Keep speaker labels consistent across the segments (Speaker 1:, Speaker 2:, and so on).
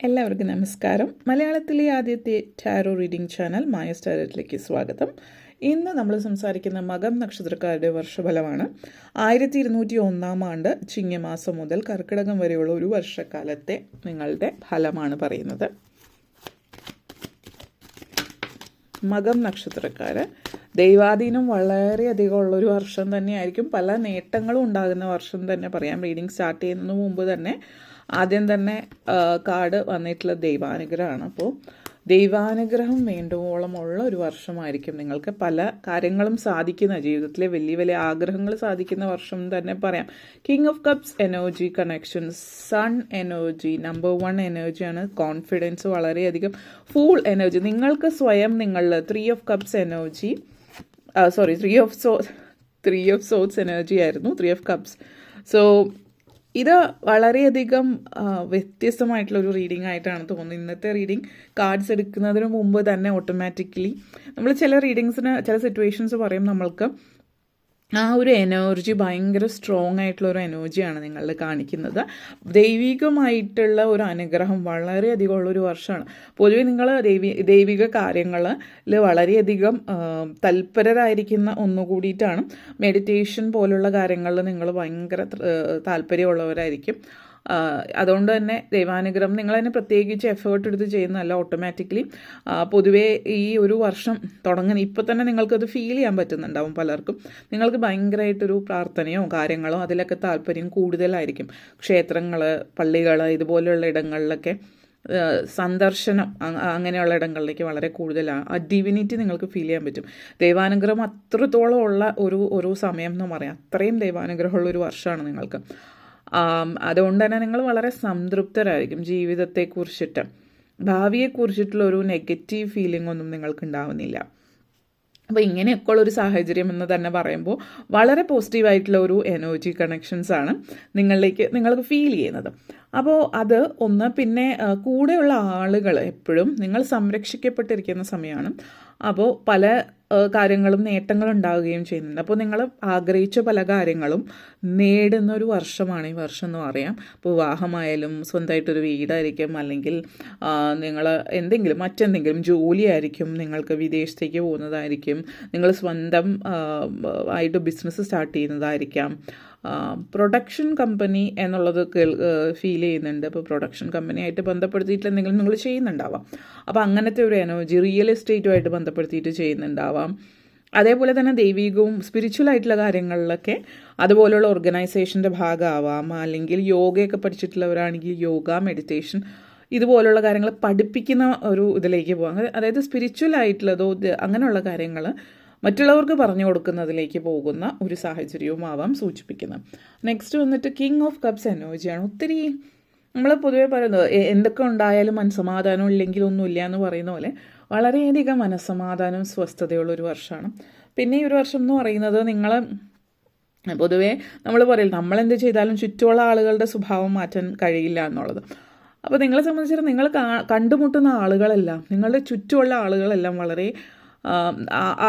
Speaker 1: എല്ലാവർക്കും നമസ്കാരം. മലയാളത്തിലെ ആദ്യത്തെ ടാരോ റീഡിംഗ് ചാനൽ മായ സ്റ്റാരറ്റിലേക്ക് സ്വാഗതം. ഇന്ന് നമ്മൾ സംസാരിക്കുന്ന മകം നക്ഷത്രക്കാരുടെ വർഷഫലമാണ്. 1201 ആണ്ട് ചിങ്ങമാസം മുതൽ കർക്കിടകം വരെയുള്ള ഒരു വർഷക്കാലത്തെ നിങ്ങളുടെ ഫലമാണ് പറയുന്നത്. മകം നക്ഷത്രക്കാർ ദൈവാധീനം വളരെയധികം ഉള്ളൊരു വർഷം തന്നെയായിരിക്കും. പല നേട്ടങ്ങളും ഉണ്ടാകുന്ന വർഷം തന്നെ പറയാം. റീഡിംഗ് സ്റ്റാർട്ട് ചെയ്യുന്നതിന് മുമ്പ് തന്നെ ആദ്യം തന്നെ കാർഡ് വന്നിട്ടുള്ള ദൈവാനുഗ്രഹമാണ്. അപ്പോൾ ദൈവാനുഗ്രഹം വേണ്ടുവോളം ഉള്ള ഒരു വർഷമായിരിക്കും. നിങ്ങൾക്ക് പല കാര്യങ്ങളും സാധിക്കുന്ന, ജീവിതത്തിലെ വലിയ വലിയ ആഗ്രഹങ്ങൾ സാധിക്കുന്ന വർഷം തന്നെ പറയാം. King of cups energy connection, sun energy, number 1 എനർജിയാണ്. കോൺഫിഡൻസ് വളരെയധികം, ഫുൾ എനർജി. നിങ്ങൾക്ക് സ്വയം നിങ്ങളിൽ 3 of cups energy, three of swords energy ആയിരുന്നു 3 ഓഫ് കപ്സ്. സോ ഇത് വളരെയധികം വ്യത്യസ്തമായിട്ടുള്ളൊരു റീഡിംഗ് ആയിട്ടാണ് തോന്നുന്നത്. ഇന്നത്തെ റീഡിംഗ് കാർഡ്സ് എടുക്കുന്നതിന് മുമ്പ് തന്നെ ഓട്ടോമാറ്റിക്കലി നമ്മൾ ചില റീഡിങ്സിന് ചില സിറ്റുവേഷൻസ് പറയും, നമ്മൾക്ക് ആ ഒരു എനർജി ഭയങ്കര സ്ട്രോങ് ആയിട്ടുള്ള ഒരു എനർജിയാണ് നിങ്ങളിൽ കാണിക്കുന്നത്. ദൈവികമായിട്ടുള്ള ഒരു അനുഗ്രഹം വളരെയധികം ഉള്ളൊരു വർഷമാണ്. പൊതുവെ നിങ്ങൾ ദൈവിക കാര്യങ്ങളിൽ വളരെയധികം തൽപരരായിരിക്കുന്ന ഒന്നുകൂടിയിട്ടാണ്. മെഡിറ്റേഷൻ പോലുള്ള കാര്യങ്ങളിൽ നിങ്ങൾ ഭയങ്കര താല്പര്യമുള്ളവരായിരിക്കും. അതുകൊണ്ട് തന്നെ ദൈവാനുഗ്രഹം നിങ്ങൾ തന്നെ പ്രത്യേകിച്ച് എഫേർട്ട് എടുത്ത് ചെയ്യുന്നതല്ല. ഓട്ടോമാറ്റിക്കലി പൊതുവേ ഈ ഒരു വർഷം തുടങ്ങുന്ന ഇപ്പോൾ തന്നെ നിങ്ങൾക്കത് ഫീൽ ചെയ്യാൻ പറ്റുന്നുണ്ടാവും. പലർക്കും നിങ്ങൾക്ക് ഭയങ്കരമായിട്ടൊരു പ്രാർത്ഥനയോ കാര്യങ്ങളോ അതിലൊക്കെ താല്പര്യം കൂടുതലായിരിക്കും. ക്ഷേത്രങ്ങൾ, പള്ളികൾ, ഇതുപോലെയുള്ള ഇടങ്ങളിലൊക്കെ സന്ദർശനം, അങ്ങനെയുള്ള ഇടങ്ങളിലേക്ക് വളരെ കൂടുതലാണ്. ആ ഡിവിനിറ്റി നിങ്ങൾക്ക് ഫീൽ ചെയ്യാൻ പറ്റും. ദൈവാനുഗ്രഹം അത്രത്തോളം ഉള്ള ഒരു സമയം എന്ന് പറയാം. അത്രയും ദൈവാനുഗ്രഹമുള്ളൊരു വർഷമാണ് നിങ്ങൾക്ക്. അതുകൊണ്ട് തന്നെ നിങ്ങൾ വളരെ സംതൃപ്തരായിരിക്കും. ജീവിതത്തെക്കുറിച്ചിട്ട്, ഭാവിയെക്കുറിച്ചിട്ടുള്ള ഒരു നെഗറ്റീവ് ഫീലിംഗ് ഒന്നും നിങ്ങൾക്ക് ഉണ്ടാവുന്നില്ല. അപ്പോൾ ഇങ്ങനെയൊക്കെയുള്ളൊരു സാഹചര്യം എന്ന് തന്നെ പറയുമ്പോൾ വളരെ പോസിറ്റീവായിട്ടുള്ള ഒരു എനർജി കണക്ഷൻസ് ആണ് നിങ്ങൾക്ക് ഫീൽ ചെയ്യുന്നത്. അപ്പോൾ അത് ഒന്ന്. പിന്നെ കൂടെയുള്ള ആളുകൾ എപ്പോഴും നിങ്ങൾ സംരക്ഷിക്കപ്പെട്ടിരിക്കുന്ന സമയമാണ്. അപ്പോൾ പല കാര്യങ്ങളും നേട്ടങ്ങളുണ്ടാവുകയും ചെയ്യുന്നുണ്ട്. അപ്പോൾ നിങ്ങൾ ആഗ്രഹിച്ച പല കാര്യങ്ങളും നേടുന്ന ഒരു വർഷമാണ് ഈ വർഷം എന്ന് പറയാം. ഇപ്പോൾ വിവാഹമായാലും, സ്വന്തമായിട്ടൊരു വീടായിരിക്കും, അല്ലെങ്കിൽ നിങ്ങൾ മറ്റെന്തെങ്കിലും ജോലിയായിരിക്കും, നിങ്ങൾക്ക് വിദേശത്തേക്ക് പോകുന്നതായിരിക്കും, നിങ്ങൾ സ്വന്തം ആയിട്ട് ബിസിനസ് സ്റ്റാർട്ട് ചെയ്യുന്നതായിരിക്കാം. പ്രൊഡക്ഷൻ കമ്പനി എന്നുള്ളത് ഫീൽ ചെയ്യുന്നുണ്ട്. അപ്പോൾ പ്രൊഡക്ഷൻ കമ്പനിയായിട്ട് ബന്ധപ്പെടുത്തിയിട്ട് എന്തെങ്കിലും നിങ്ങൾ ചെയ്യുന്നുണ്ടാവാം. അപ്പോൾ അങ്ങനത്തെ ഒരു എനർജി റിയൽ എസ്റ്റേറ്റുമായിട്ട് ബന്ധപ്പെടുത്തിയിട്ട് ചെയ്യുന്നുണ്ടാവാം. അതേപോലെ തന്നെ ദൈവികവും സ്പിരിച്വൽ ആയിട്ടുള്ള കാര്യങ്ങളിലൊക്കെ അതുപോലുള്ള ഓർഗനൈസേഷൻ്റെ ഭാഗമാവാം. അല്ലെങ്കിൽ യോഗയൊക്കെ പഠിച്ചിട്ടുള്ളവരാണെങ്കിൽ യോഗ, മെഡിറ്റേഷൻ, ഇതുപോലുള്ള കാര്യങ്ങൾ പഠിപ്പിക്കുന്ന ഒരു ഇതിലേക്ക് പോകാം. അതായത് സ്പിരിച്വൽ ആയിട്ടുള്ളതോ അങ്ങനെയുള്ള കാര്യങ്ങൾ മറ്റുള്ളവർക്ക് പറഞ്ഞു കൊടുക്കുന്നതിലേക്ക് പോകുന്ന ഒരു സാഹചര്യവും ആവാം സൂചിപ്പിക്കുന്നത്. നെക്സ്റ്റ് വന്നിട്ട് കിങ് ഓഫ് കപ്സ് എനർജിയാണ്. ഒത്തിരി നമ്മൾ പൊതുവേ പറയുന്നത് എന്തൊക്കെ ഉണ്ടായാലും മനസ്സമാധാനം ഇല്ലെങ്കിൽ ഒന്നുമില്ല എന്ന് പറയുന്ന പോലെ വളരെയധികം മനസ്സമാധാനവും സ്വസ്ഥതയുള്ളൊരു വർഷമാണ്. പിന്നെ ഈ ഒരു വർഷം എന്ന് പറയുന്നത് നിങ്ങൾ പൊതുവേ നമ്മൾ പറയില്ല, നമ്മളെന്ത് ചെയ്താലും ചുറ്റുമുള്ള ആളുകളുടെ സ്വഭാവം മാറ്റാൻ കഴിയില്ല എന്നുള്ളത്. അപ്പോൾ നിങ്ങളെ സംബന്ധിച്ചിടത്തോളം നിങ്ങൾ കണ്ടുമുട്ടുന്ന ആളുകളെല്ലാം, നിങ്ങളുടെ ചുറ്റുമുള്ള ആളുകളെല്ലാം വളരെ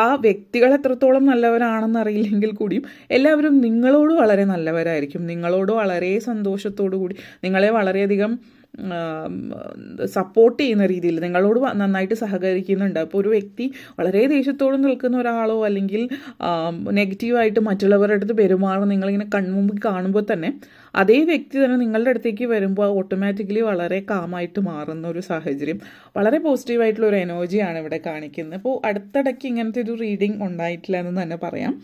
Speaker 1: ആ വ്യക്തികൾ എത്രത്തോളം നല്ലവരാണെന്ന് അറിയില്ലെങ്കിൽ കൂടിയും എല്ലാവരും നിങ്ങളോട് വളരെ നല്ലവരായിരിക്കും. നിങ്ങളോട് വളരെ സന്തോഷത്തോടു കൂടി നിങ്ങളെ വളരെയധികം സപ്പോർട്ട് ചെയ്യുന്ന രീതിയിൽ നിങ്ങളോട് നന്നായിട്ട് സഹകരിക്കുന്നുണ്ട്. അപ്പോൾ ഒരു വ്യക്തി വളരെ ദേഷ്യത്തോടെ നിൽക്കുന്ന ഒരാളോ അല്ലെങ്കിൽ നെഗറ്റീവായിട്ട് മറ്റുള്ളവരുടെ അടുത്ത് പെരുമാറും നിങ്ങളിങ്ങനെ കൺമുമ്പിൽ കാണുമ്പോൾ തന്നെ അതേ വ്യക്തി തന്നെ നിങ്ങളുടെ അടുത്തേക്ക് വരുമ്പോൾ ഓട്ടോമാറ്റിക്കലി വളരെ കാമായിട്ട് മാറുന്ന ഒരു സാഹചര്യം, വളരെ പോസിറ്റീവായിട്ടുള്ള ഒരു എനർജിയാണ് ഇവിടെ കാണിക്കുന്നത്. അപ്പോൾ അടുത്തിടയ്ക്ക് ഇങ്ങനത്തെ ഒരു റീഡിംഗ് ഉണ്ടായിട്ടില്ല എന്ന് തന്നെ പറയാം.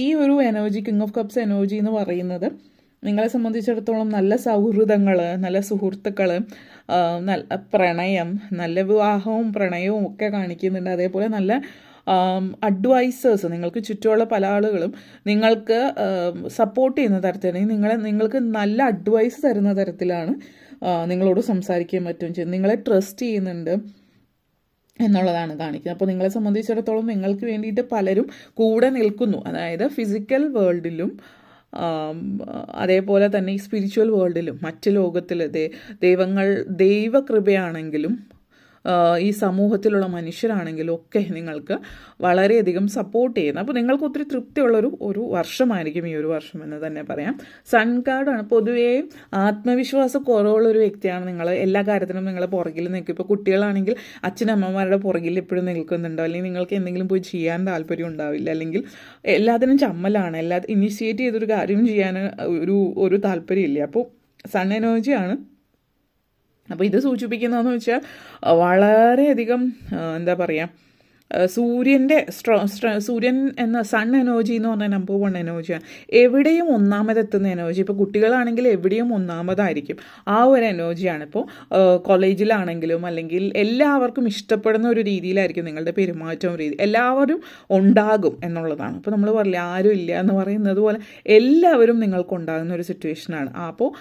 Speaker 1: ഈ ഒരു energy, king of cups energy എന്ന് പറയുന്നത് നിങ്ങളെ സംബന്ധിച്ചിടത്തോളം നല്ല സൗഹൃദങ്ങൾ, നല്ല സുഹൃത്തുക്കൾ, നല്ല പ്രണയം, നല്ല വിവാഹവും പ്രണയവും ഒക്കെ കാണിക്കുന്നുണ്ട്. അതേപോലെ നല്ല അഡ്വൈസേഴ്സ്, നിങ്ങൾക്ക് ചുറ്റുമുള്ള പല ആളുകളും നിങ്ങൾക്ക് സപ്പോർട്ട് ചെയ്യുന്ന തരത്തിലാണ്, നിങ്ങൾക്ക് നല്ല അഡ്വൈസ് തരുന്ന തരത്തിലാണ് നിങ്ങളോട് സംസാരിക്കാൻ പറ്റും ചെയ്യുന്നത്. നിങ്ങളെ ട്രസ്റ്റ് ചെയ്യുന്നുണ്ട് എന്നുള്ളതാണ് കാണിക്കുന്നത്. അപ്പോൾ നിങ്ങളെ സംബന്ധിച്ചിടത്തോളം നിങ്ങൾക്ക് വേണ്ടിയിട്ട് പലരും കൂടെ നിൽക്കുന്നു. അതായത് ഫിസിക്കൽ വേൾഡിലും അതേപോലെ തന്നെ ഈ സ്പിരിച്വൽ വേൾഡിലും മറ്റ് ലോകത്തിൽ ദൈവകൃപയാണെങ്കിലും ഈ സമൂഹത്തിലുള്ള മനുഷ്യരാണെങ്കിലും ഒക്കെ നിങ്ങൾക്ക് വളരെയധികം സപ്പോർട്ട് ചെയ്യുന്നത്. അപ്പോൾ നിങ്ങൾക്ക് ഒത്തിരി തൃപ്തിയുള്ളൊരു വർഷമായിരിക്കും ഈ ഒരു വർഷം എന്ന് തന്നെ പറയാം. സൺ കാർഡാണ്. പൊതുവേ ആത്മവിശ്വാസം കുറവുള്ളൊരു വ്യക്തിയാണ് നിങ്ങൾ. എല്ലാ കാര്യത്തിനും നിങ്ങൾ പുറകിൽ നിൽക്കും. ഇപ്പോൾ കുട്ടികളാണെങ്കിൽ അച്ഛനമ്മമാരുടെ പുറകിൽ എപ്പോഴും നിൽക്കുന്നുണ്ടോ, അല്ലെങ്കിൽ നിങ്ങൾക്ക് എന്തെങ്കിലും പോയി ചെയ്യാൻ താല്പര്യം ഉണ്ടാവില്ല, അല്ലെങ്കിൽ എല്ലാത്തിനും ചമ്മലാണ്, ഇനിഷ്യേറ്റ് ചെയ്തൊരു കാര്യം ചെയ്യാൻ ഒരു താല്പര്യമില്ല. അപ്പോൾ സൺ എനർജിയാണ്. അപ്പോൾ ഇത് സൂചിപ്പിക്കുന്നതെന്ന് വെച്ചാൽ വളരെയധികം എന്താ പറയുക, സൂര്യൻ എന്ന സൺ എനർജി എന്ന് പറഞ്ഞാൽ നമ്പർ 1 എനർജിയാണ്. എവിടെയും ഒന്നാമതെത്തുന്ന എനർജി. ഇപ്പോൾ കുട്ടികളാണെങ്കിൽ എവിടെയും ഒന്നാമതായിരിക്കും. ആ ഒരു എനർജിയാണ്. ഇപ്പോൾ കോളേജിലാണെങ്കിലും അല്ലെങ്കിൽ എല്ലാവർക്കും ഇഷ്ടപ്പെടുന്ന ഒരു രീതിയിലായിരിക്കും നിങ്ങളുടെ പെരുമാറ്റവും രീതി. എല്ലാവരും ഉണ്ടാകും എന്നുള്ളതാണ്. അപ്പോൾ നമ്മൾ പറയില്ല ആരും ഇല്ല എന്ന് പറയുന്നത് പോലെ എല്ലാവരും നിങ്ങൾക്കുണ്ടാകുന്ന ഒരു സിറ്റുവേഷനാണ്. അപ്പോൾ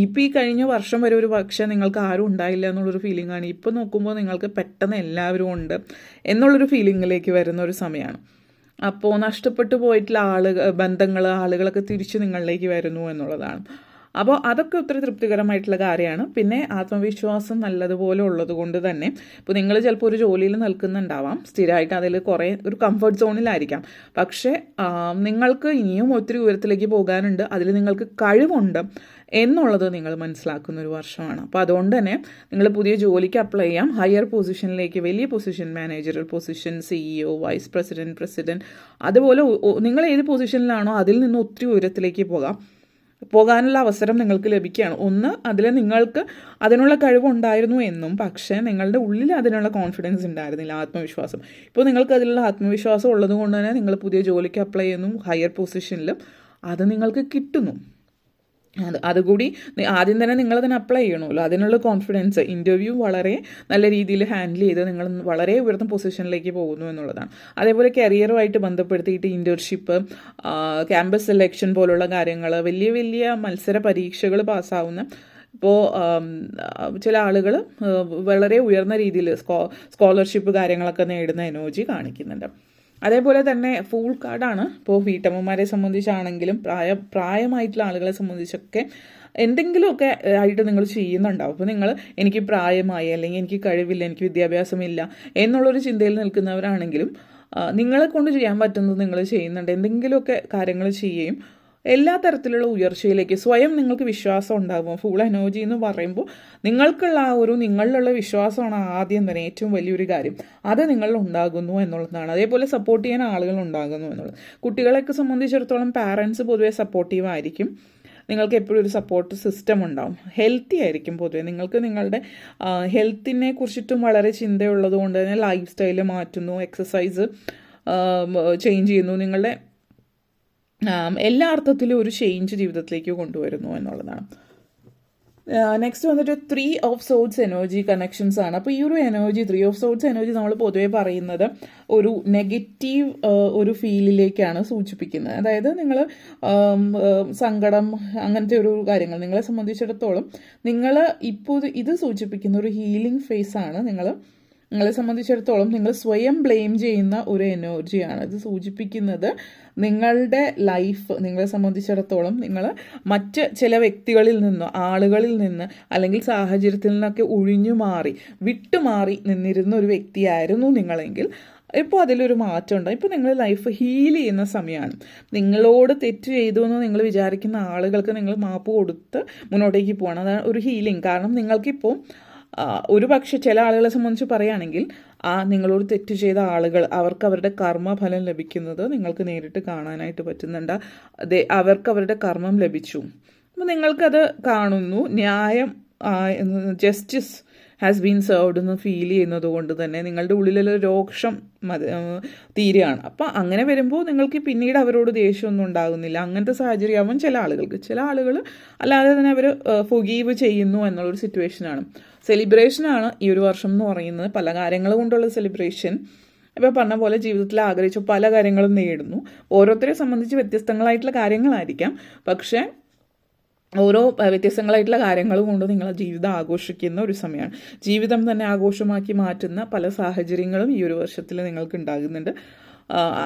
Speaker 1: ഈ കഴിഞ്ഞ വർഷം വരെ ഒരു പക്ഷേ നിങ്ങൾക്ക് ആരും ഉണ്ടായില്ല എന്നുള്ളൊരു ഫീലിംഗ് ആണ്. ഇപ്പോൾ നോക്കുമ്പോൾ നിങ്ങൾക്ക് പെട്ടെന്ന് എല്ലാവരും ഉണ്ട് എന്നുള്ളൊരു ഫീലിങ്ങിലേക്ക് വരുന്ന ഒരു സമയമാണ്. അപ്പോൾ നഷ്ടപ്പെട്ടു പോയിട്ടുള്ള ആളുകളൊക്കെ തിരിച്ച് നിങ്ങളിലേക്ക് വരുന്നു എന്നുള്ളതാണ്. അപ്പോൾ അതൊക്കെ ഒത്തിരി തൃപ്തികരമായിട്ടുള്ള കാര്യമാണ്. പിന്നെ ആത്മവിശ്വാസം നല്ലതുപോലെ ഉള്ളത് കൊണ്ട് തന്നെ ഇപ്പോൾ നിങ്ങൾ ചിലപ്പോൾ ഒരു ജോലിയിൽ നിൽക്കുന്നുണ്ടാവാം, സ്ഥിരമായിട്ട് അതിൽ കുറേ ഒരു കംഫർട്ട് സോണിലായിരിക്കാം. പക്ഷേ നിങ്ങൾക്ക് ഇനിയും ഒത്തിരി ഉയരത്തിലേക്ക് പോകാനുണ്ട്, അതിൽ നിങ്ങൾക്ക് കഴിവുണ്ട് എന്നുള്ളത് നിങ്ങൾ മനസ്സിലാക്കുന്ന ഒരു വർഷമാണ്. അപ്പോൾ അതുകൊണ്ട് തന്നെ നിങ്ങൾ പുതിയ ജോലിക്ക് അപ്ലൈ ചെയ്യാം. ഹയർ പൊസിഷനിലേക്ക്, വലിയ position, managerial position, CEO, vice president, അതുപോലെ നിങ്ങൾ ഏത് പൊസിഷനിലാണോ അതിൽ നിന്ന് ഒത്തിരി ഉയരത്തിലേക്ക് പോകാനുള്ള അവസരം നിങ്ങൾക്ക് ലഭിക്കുകയാണ്. ഒന്ന്, അതിൽ നിങ്ങൾക്ക് അതിനുള്ള കഴിവുണ്ടായിരുന്നു എന്നും പക്ഷേ നിങ്ങളുടെ ഉള്ളിൽ അതിനുള്ള കോൺഫിഡൻസ് ഉണ്ടായിരുന്നില്ല, ആത്മവിശ്വാസം. ഇപ്പോൾ നിങ്ങൾക്ക് അതിലുള്ള ആത്മവിശ്വാസം ഉള്ളത് കൊണ്ട് തന്നെ നിങ്ങൾ പുതിയ ജോലിക്ക് അപ്ലൈ ചെയ്യുന്നു, ഹയർ പൊസിഷനിലും അത് നിങ്ങൾക്ക് കിട്ടുന്നു. അതുകൂടി ആദ്യം തന്നെ നിങ്ങളതിന് അപ്ലൈ ചെയ്യണമല്ലോ, അതിനുള്ള കോൺഫിഡൻസ്. ഇൻ്റർവ്യൂ വളരെ നല്ല രീതിയിൽ ഹാൻഡിൽ ചെയ്ത് നിങ്ങൾ വളരെ ഉയർന്ന പൊസിഷനിലേക്ക് പോകുന്നു എന്നുള്ളതാണ്. അതേപോലെ കരിയറുമായിട്ട് ബന്ധപ്പെടുത്തിയിട്ട് ഇൻറ്റേൺഷിപ്പ്, ക്യാമ്പസ് സെലക്ഷൻ പോലുള്ള കാര്യങ്ങൾ, വലിയ വലിയ മത്സര പരീക്ഷകൾ പാസ്സാവുന്ന, ഇപ്പോൾ ചില ആളുകൾ വളരെ ഉയർന്ന രീതിയിൽ സ്കോളർഷിപ്പ് കാര്യങ്ങളൊക്കെ നേടുന്ന എനർജി കാണിക്കുന്നുണ്ട്. അതേപോലെ തന്നെ ഫൂൾ കാർഡാണ്. ഇപ്പോൾ വീട്ടമ്മമാരെ സംബന്ധിച്ചാണെങ്കിലും പ്രായമായിട്ടുള്ള ആളുകളെ സംബന്ധിച്ചൊക്കെ എന്തെങ്കിലുമൊക്കെ ആയിട്ട് നിങ്ങൾ ചെയ്യുന്നുണ്ടാവും. അപ്പോൾ നിങ്ങൾ എനിക്ക് പ്രായമായി, അല്ലെങ്കിൽ എനിക്ക് കഴിവില്ല, എനിക്ക് വിദ്യാഭ്യാസമില്ല എന്നുള്ളൊരു ചിന്തയിൽ നിൽക്കുന്നവരാണെങ്കിലും നിങ്ങളെ കൊണ്ട് ചെയ്യാൻ പറ്റുന്നത് നിങ്ങൾ ചെയ്യുന്നുണ്ട്. എന്തെങ്കിലുമൊക്കെ കാര്യങ്ങൾ ചെയ്യുകയും എല്ലാ തരത്തിലുള്ള ഉയർച്ചയിലേക്ക് സ്വയം നിങ്ങൾക്ക് വിശ്വാസം ഉണ്ടാകും. ഫുൾ എനർജി എന്ന് പറയുമ്പോൾ നിങ്ങൾക്കുള്ള നിങ്ങളിലുള്ള വിശ്വാസമാണ് ആദ്യം തന്നെ ഏറ്റവും വലിയൊരു കാര്യം. അത് നിങ്ങളിൽ ഉണ്ടാകുന്നു എന്നുള്ളതാണ്. അതേപോലെ സപ്പോർട്ട് ചെയ്യാൻ ആളുകൾ ഉണ്ടാകുന്നു എന്നുള്ളത്. കുട്ടികളെയൊക്കെ സംബന്ധിച്ചിടത്തോളം പാരൻസ് പൊതുവെ സപ്പോർട്ടീവ് ആയിരിക്കും. നിങ്ങൾക്ക് എപ്പോഴും ഒരു സപ്പോർട്ട് സിസ്റ്റം ഉണ്ടാവും. ഹെൽത്തി ആയിരിക്കും പൊതുവെ. നിങ്ങൾക്ക് നിങ്ങളുടെ ഹെൽത്തിനെ കുറിച്ചിട്ടും വളരെ ചിന്തയുള്ളത് കൊണ്ട് തന്നെ ലൈഫ് സ്റ്റൈല് മാറ്റുന്നു, എക്സസൈസ് ചേഞ്ച് ചെയ്യുന്നു, നിങ്ങളുടെ എല്ലാ അർത്ഥത്തിലും ഒരു ചേഞ്ച് ജീവിതത്തിലേക്ക് കൊണ്ടുവരുന്നു എന്നുള്ളതാണ്. നെക്സ്റ്റ് വന്നിട്ട് 3 ഓഫ് സോഡ്സ് എനർജി കണക്ഷൻസ് ആണ്. അപ്പോൾ ഈ ഒരു എനർജി 3 ഓഫ് സോഡ്സ് എനർജി നമ്മൾ പൊതുവെ പറയുന്നത് ഒരു നെഗറ്റീവ് ഒരു ഫീലിലേക്കാണ് സൂചിപ്പിക്കുന്നത്. അതായത് നിങ്ങൾ സങ്കടം, അങ്ങനത്തെ ഒരു കാര്യങ്ങൾ നിങ്ങളെ സംബന്ധിച്ചിടത്തോളം നിങ്ങൾ ഇപ്പോൾ ഇത് സൂചിപ്പിക്കുന്ന ഒരു ഹീലിംഗ് ഫേസ് ആണ്. നിങ്ങളെ സംബന്ധിച്ചിടത്തോളം നിങ്ങൾ സ്വയം ബ്ലെയിം ചെയ്യുന്ന ഒരു എനർജിയാണ് ഇത് സൂചിപ്പിക്കുന്നത്. നിങ്ങളുടെ ലൈഫ് നിങ്ങളെ സംബന്ധിച്ചിടത്തോളം നിങ്ങൾ മറ്റ് ചില വ്യക്തികളിൽ നിന്നോ ആളുകളിൽ നിന്ന് അല്ലെങ്കിൽ സാഹചര്യത്തിൽ നിന്നൊക്കെ വിട്ടുമാറി നിന്നിരുന്ന ഒരു വ്യക്തിയായിരുന്നു നിങ്ങളെങ്കിൽ ഇപ്പോൾ അതിലൊരു മാറ്റമുണ്ട്. ഇപ്പോൾ നിങ്ങൾ ലൈഫ് ഹീൽ ചെയ്യുന്ന സമയമാണ്. നിങ്ങളോട് തെറ്റ് ചെയ്തു എന്ന് നിങ്ങൾ വിചാരിക്കുന്ന ആളുകൾക്ക് നിങ്ങൾ മാപ്പ് കൊടുത്ത് മുന്നോട്ടേക്ക് പോകണം. അതാണ് ഒരു ഹീലിംഗ്. കാരണം നിങ്ങൾക്കിപ്പോൾ ഒരു പക്ഷേ ചില ആളുകളെ സംബന്ധിച്ച് പറയുകയാണെങ്കിൽ നിങ്ങളോട് തെറ്റ് ചെയ്ത ആളുകൾ അവർക്ക് അവരുടെ കർമ്മഫലം ലഭിക്കുന്നത് നിങ്ങൾക്ക് നേരിട്ട് കാണാനായിട്ട് പറ്റുന്നുണ്ട്. അവർക്ക് അവരുടെ കർമ്മം ലഭിച്ചു. അപ്പോൾ നിങ്ങൾക്കത് കാണുന്നു. ന്യായം, ജസ്റ്റിസ് ഹാസ് ബീൻ സെർവ്ഡ് എന്ന് ഫീൽ ചെയ്യുന്നത് കൊണ്ട് തന്നെ നിങ്ങളുടെ ഉള്ളിലുള്ള രോക്ഷം തീരുകയാണ്. അപ്പോൾ അങ്ങനെ വരുമ്പോൾ നിങ്ങൾക്ക് പിന്നീട് അവരോട് ദേഷ്യമൊന്നും ഉണ്ടാകുന്നില്ല. അങ്ങനത്തെ സാഹചര്യമാവും ചില ആളുകൾ അല്ലാതെ തന്നെ അവർ ഫൊഗീവ് ചെയ്യുന്നു എന്നുള്ളൊരു സിറ്റുവേഷനാണ്. സെലിബ്രേഷനാണ് ഈ ഒരു വർഷം എന്ന് പറയുന്നത്. പല കാര്യങ്ങൾ കൊണ്ടുള്ള സെലിബ്രേഷൻ. ഇപ്പോൾ പറഞ്ഞ പോലെ ജീവിതത്തിൽ ആഗ്രഹിച്ച പല കാര്യങ്ങളും നേടുന്നു. ഓരോരുത്തരെ സംബന്ധിച്ച് വ്യത്യസ്തങ്ങളായിട്ടുള്ള കാര്യങ്ങളായിരിക്കാം. പക്ഷേ ഓരോ വ്യത്യസ്തങ്ങളായിട്ടുള്ള കാര്യങ്ങൾ കൊണ്ട് നിങ്ങൾ ജീവിതം ആഘോഷിക്കുന്ന ഒരു സമയമാണ്. ജീവിതം തന്നെ ആഘോഷമാക്കി മാറ്റുന്ന പല സാഹചര്യങ്ങളും ഈ ഒരു വർഷത്തിൽ നിങ്ങൾക്ക് ഉണ്ടാകുന്നുണ്ട്.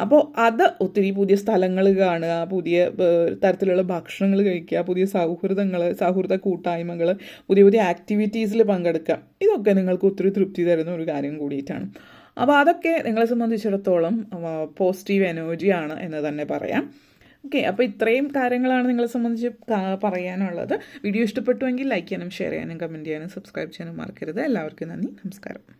Speaker 1: അപ്പോൾ അത് ഒത്തിരി പുതിയ സ്ഥലങ്ങൾ കാണുക, പുതിയ തരത്തിലുള്ള ഭക്ഷണങ്ങൾ കഴിക്കുക, പുതിയ സൗഹൃദ കൂട്ടായ്മകൾ, പുതിയ പുതിയ ആക്ടിവിറ്റീസിൽ പങ്കെടുക്കുക, ഇതൊക്കെ നിങ്ങൾക്ക് ഒത്തിരി തൃപ്തി തരുന്ന ഒരു കാര്യം കൂടിയിട്ടാണ്. അപ്പോൾ അതൊക്കെ നിങ്ങളെ സംബന്ധിച്ചിടത്തോളം പോസിറ്റീവ് എനർജിയാണ് എന്ന് തന്നെ പറയാം. ഓക്കെ, അപ്പോൾ ഇത്രയും കാര്യങ്ങളാണ് നിങ്ങളെ സംബന്ധിച്ച് പറയാനുള്ളത്. വീഡിയോ ഇഷ്ടപ്പെട്ടുവെങ്കിൽ ലൈക്ക് ചെയ്യാനും ഷെയർ ചെയ്യാനും കമൻറ്റ് ചെയ്യാനും സബ്സ്ക്രൈബ് ചെയ്യാനും മറക്കരുത്. എല്ലാവർക്കും നന്ദി, നമസ്കാരം.